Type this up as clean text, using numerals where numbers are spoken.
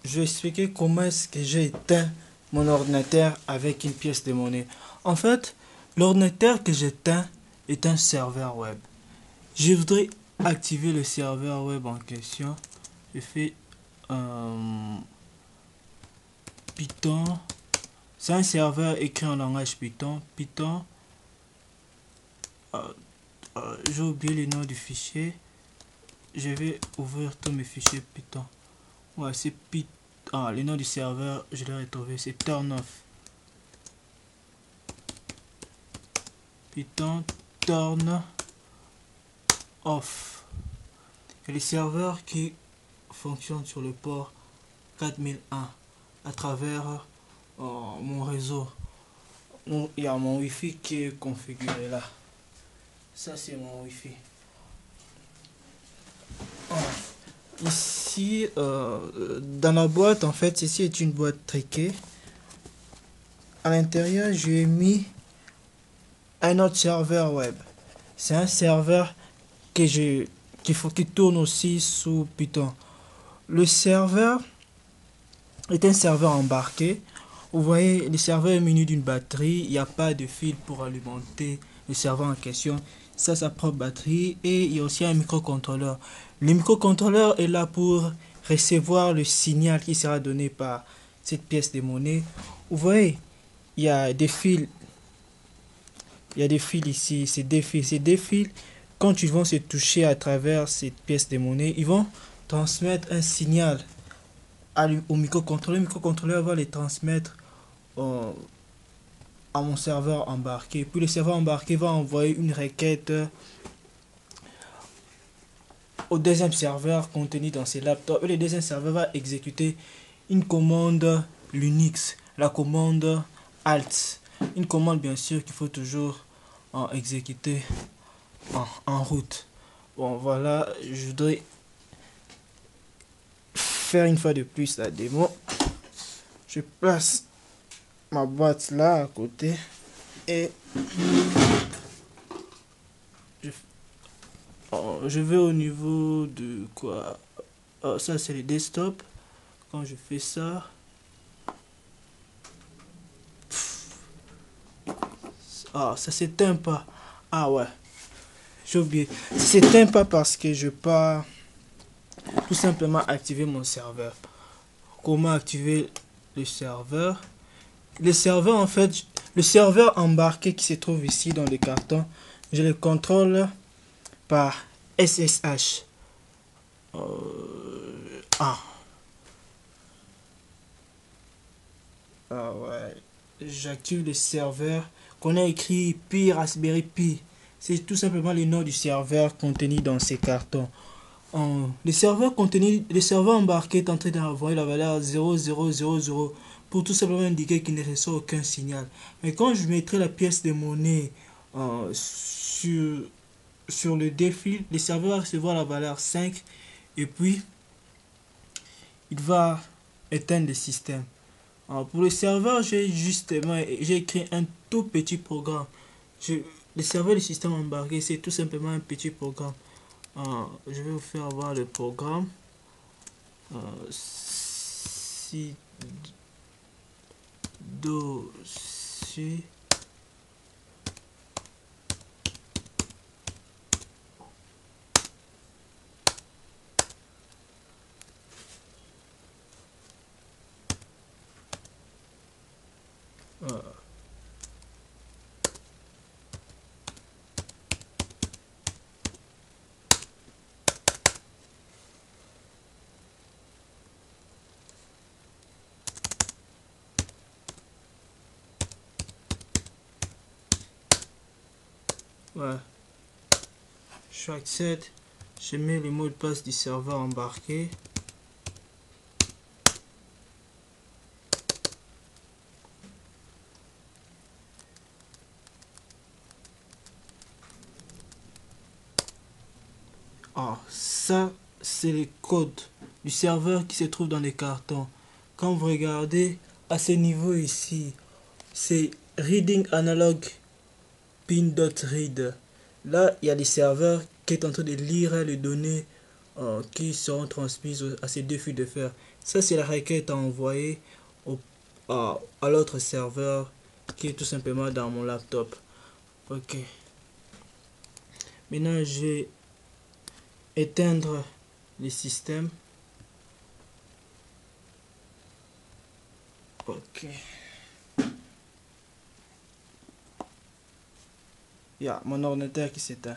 Je vais expliquer comment est-ce que j'ai éteint mon ordinateur avec une pièce de monnaie. En fait, l'ordinateur que j'éteins est un serveur web. Je voudrais activer le serveur web en question. Je fais Python. C'est un serveur écrit en langage Python. Python. J'ai oublié le nom du fichier. Je vais ouvrir tous mes fichiers Python. Ouais, c'est Python. Le nom du serveur, je l'ai retrouvé, c'est turnoff. Python turn off. Et les serveurs qui fonctionnent sur le port 4001 à travers mon réseau. Il y a mon wifi qui est configuré là. Ça c'est mon wifi. Ici dans la boîte, en fait, ceci est une boîte triquée. À l'intérieur, j'ai mis un autre serveur web. C'est un serveur qui tourne aussi sous Python. Le serveur est un serveur embarqué. Vous voyez, le serveur est muni d'une batterie. Il n'y a pas de fil pour alimenter le serveur en question. Ça, sa propre batterie. Et il y a aussi un microcontrôleur. Le microcontrôleur est là pour recevoir le signal qui sera donné par cette pièce de monnaie. Vous voyez, il y a des fils. Il y a des fils ici. C'est des fils. Ces deux fils, quand ils vont se toucher à travers cette pièce de monnaie, ils vont transmettre un signal au microcontrôleur. Le microcontrôleur va les transmettre à mon serveur embarqué. Puis le serveur embarqué va envoyer une requête au deuxième serveur contenu dans ces laptops. Et le deuxième serveur va exécuter une commande Linux, la commande Alt. Une commande bien sûr qu'il faut toujours exécuter en route. Bon voilà, je voudrais faire une fois de plus la démo. Je place ma boîte là à côté et je vais au niveau de quoi. Ça c'est le desktop. Quand je fais ça, ça s'éteint pas. Ah ouais, j'ai oublié, ça s'éteint pas parce que je pas tout simplement activer mon serveur. Comment activer le serveur? Le serveur, en fait, le serveur embarqué qui se trouve ici dans le carton, je le contrôle par SSH. Ouais, j'active le serveur qu'on a écrit Pi Raspberry Pi. C'est tout simplement le nom du serveur contenu dans ces cartons. Le serveur embarqué est en train d'envoyer la valeur 0000 pour tout simplement indiquer qu'il ne reçoit aucun signal. Mais quand je mettrai la pièce de monnaie sur le défi, le serveur va recevoir la valeur 5 et puis il va éteindre le système. Pour le serveur, j'ai écrit un tout petit programme. Le serveur du système embarqué, c'est tout simplement un petit programme. Je vais vous faire voir le programme. Si do si ouais. J'accède, je mets le mot de passe du serveur embarqué. Ça c'est le code du serveur qui se trouve dans les cartons. Quand vous regardez à ce niveau ici, c'est reading analog pin.read. Là, il y a des serveurs qui est en train de lire les données qui seront transmises à ces deux fils de fer. Ça, c'est la requête à envoyer à l'autre serveur qui est tout simplement dans mon laptop. Ok. Maintenant, je vais éteindre les systèmes. Ok. Il y a mon ordinateur qui s'éteint.